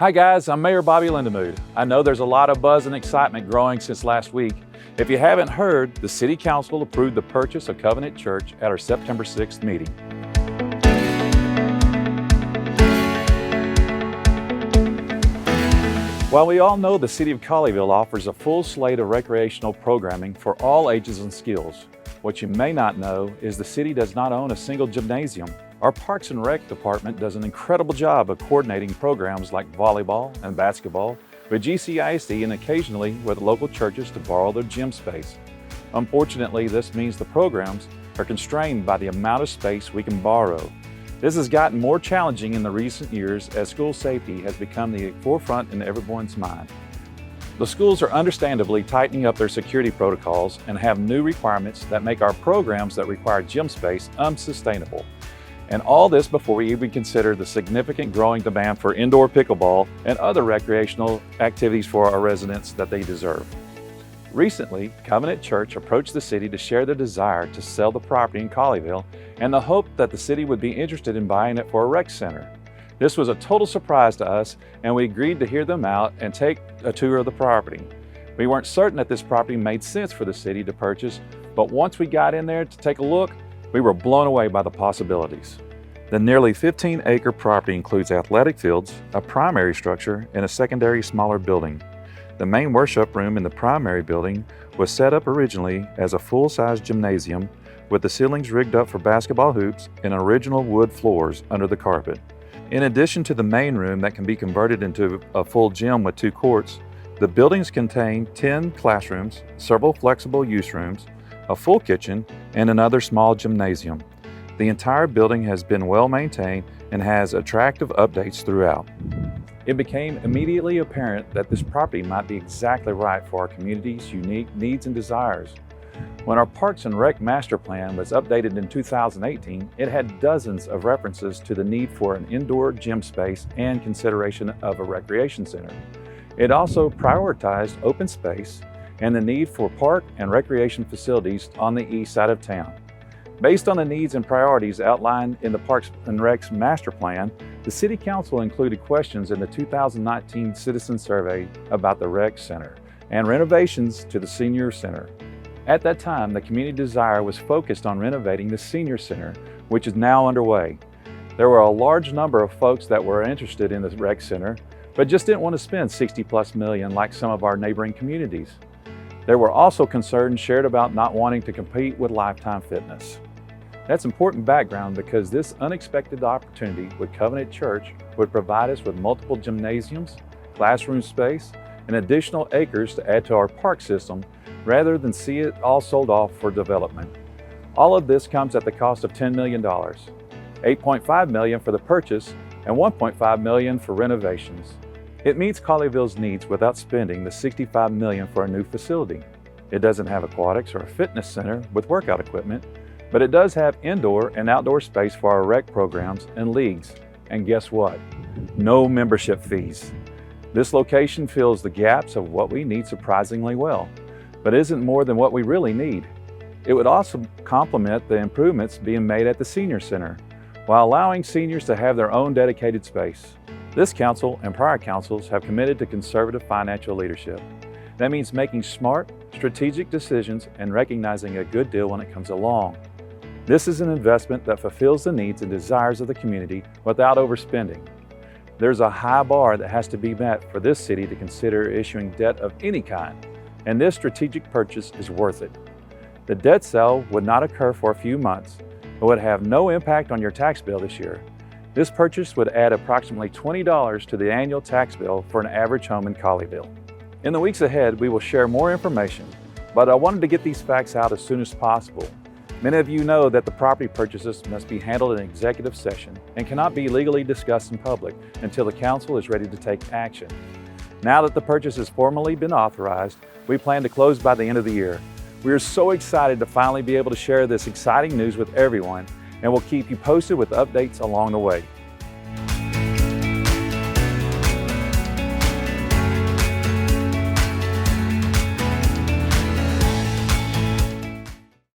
Hi guys, I'm Mayor Lindamood. I know there's a lot of buzz and excitement growing since last week. If you haven't heard, the City Council approved the purchase of Covenant Church at our September 6th meeting. While we all know the City of Colleyville offers a full slate of recreational programming for all ages and skills, what you may not know is the city does not own a single gymnasium. Our Parks and Rec department does an incredible job of coordinating programs like volleyball and basketball with GCISD and occasionally with local churches to borrow their gym space. Unfortunately, this means the programs are constrained by the amount of space we can borrow. This has gotten more challenging in the recent years as school safety has become the forefront in everyone's mind. The schools are understandably tightening up their security protocols and have new requirements that make our programs that require gym space unsustainable. And all this before we even consider the significant growing demand for indoor pickleball and other recreational activities for our residents that they deserve. Recently, Covenant Church approached the city to share their desire to sell the property in Colleyville and the hope that the city would be interested in buying it for a rec center. This was a total surprise to us, and we agreed to hear them out and take a tour of the property. We weren't certain that this property made sense for the city to purchase, but once we got in there to take a look, we were blown away by the possibilities. The nearly 15-acre property includes athletic fields, a primary structure, and a secondary smaller building. The main worship room in the primary building was set up originally as a full-size gymnasium with the ceilings rigged up for basketball hoops and original wood floors under the carpet. In addition to the main room that can be converted into a full gym with 2 courts, the buildings contain 10 classrooms, several flexible use rooms, a full kitchen, and another small gymnasium. The entire building has been well maintained and has attractive updates throughout. It became immediately apparent that this property might be exactly right for our community's unique needs and desires. When our Parks and Rec Master Plan was updated in 2018, it had dozens of references to the need for an indoor gym space and consideration of a recreation center. It also prioritized open space and the need for park and recreation facilities on the east side of town. Based on the needs and priorities outlined in the Parks and Rec's Master Plan, the City Council included questions in the 2019 Citizen Survey about the Rec Center and renovations to the Senior Center. At that time, the community desire was focused on renovating the Senior Center, which is now underway. There were a large number of folks that were interested in the Rec Center, but just didn't want to spend $60+ million like some of our neighboring communities. There were also concerns shared about not wanting to compete with Lifetime Fitness. That's important background because this unexpected opportunity with Covenant Church would provide us with multiple gymnasiums, classroom space, and additional acres to add to our park system rather than see it all sold off for development. All of this comes at the cost of $10 million, $8.5 million for the purchase and $1.5 million for renovations. It meets Colleyville's needs without spending the $65 million for a new facility. It doesn't have aquatics or a fitness center with workout equipment, but it does have indoor and outdoor space for our rec programs and leagues. And guess what? No membership fees. This location fills the gaps of what we need surprisingly well, but isn't more than what we really need. It would also complement the improvements being made at the Senior Center, while allowing seniors to have their own dedicated space. This council and prior councils have committed to conservative financial leadership. That means making smart, strategic decisions and recognizing a good deal when it comes along. This is an investment that fulfills the needs and desires of the community without overspending. There's a high bar that has to be met for this city to consider issuing debt of any kind, and this strategic purchase is worth it. The debt sale would not occur for a few months, but would have no impact on your tax bill this year. This purchase would add approximately $20 to the annual tax bill for an average home in Colleyville. In the weeks ahead, we will share more information, but I wanted to get these facts out as soon as possible. Many of you know that the property purchases must be handled in executive session and cannot be legally discussed in public until the council is ready to take action. Now that the purchase has formally been authorized, we plan to close by the end of the year. We are so excited to finally be able to share this exciting news with everyone, and we'll keep you posted with updates along the way.